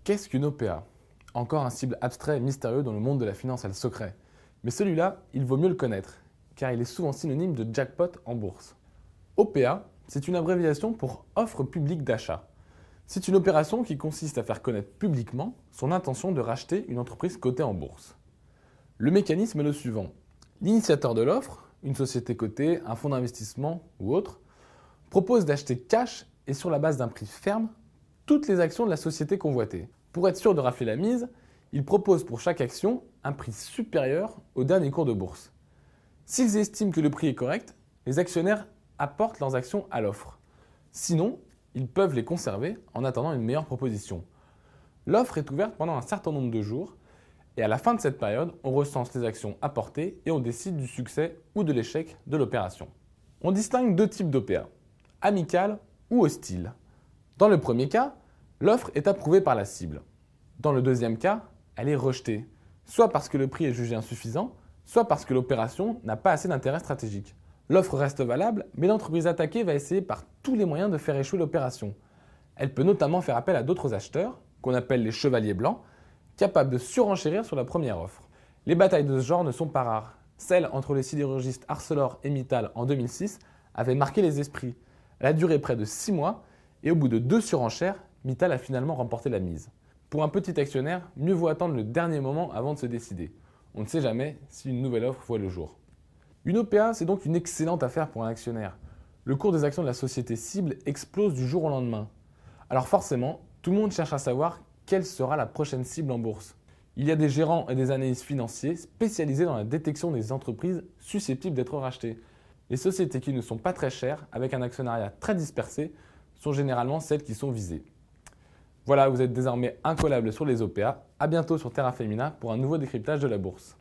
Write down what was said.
Qu'est-ce qu'une OPA? Encore un cible abstrait et mystérieux dans le monde de la finance et le secret. Mais celui-là, il vaut mieux le connaître, car il est souvent synonyme de jackpot en bourse. OPA, c'est une abréviation pour offre publique d'achat. C'est une opération qui consiste à faire connaître publiquement son intention de racheter une entreprise cotée en bourse. Le mécanisme est le suivant. L'initiateur de l'offre, une société cotée, un fonds d'investissement ou autre, propose d'acheter cash et sur la base d'un prix ferme toutes les actions de la société convoitée. Pour être sûr de rafler la mise, il propose pour chaque action un prix supérieur au dernier cours de bourse. S'ils estiment que le prix est correct, les actionnaires apportent leurs actions à l'offre. Sinon, ils peuvent les conserver en attendant une meilleure proposition. L'offre est ouverte pendant un certain nombre de jours et à la fin de cette période, on recense les actions apportées et on décide du succès ou de l'échec de l'opération. On distingue deux types d'OPA, amicales ou hostiles. Dans le premier cas, l'offre est approuvée par la cible. Dans le deuxième cas, elle est rejetée, soit parce que le prix est jugé insuffisant, soit parce que l'opération n'a pas assez d'intérêt stratégique. L'offre reste valable, mais l'entreprise attaquée va essayer par tous les moyens de faire échouer l'opération. Elle peut notamment faire appel à d'autres acheteurs, qu'on appelle les chevaliers blancs, capables de surenchérir sur la première offre. Les batailles de ce genre ne sont pas rares. Celle entre les sidérurgistes Arcelor et Mittal en 2006 avait marqué les esprits. Elle a duré près de 6 mois et au bout de 2 surenchères, Mittal a finalement remporté la mise. Pour un petit actionnaire, mieux vaut attendre le dernier moment avant de se décider. On ne sait jamais si une nouvelle offre voit le jour. Une OPA, c'est donc une excellente affaire pour un actionnaire. Le cours des actions de la société cible explose du jour au lendemain. Alors forcément, tout le monde cherche à savoir quelle sera la prochaine cible en bourse. Il y a des gérants et des analystes financiers spécialisés dans la détection des entreprises susceptibles d'être rachetées. Les sociétés qui ne sont pas très chères, avec un actionnariat très dispersé, sont généralement celles qui sont visées. Voilà, vous êtes désormais incollable sur les OPA. À bientôt sur Terra Femina pour un nouveau décryptage de la bourse.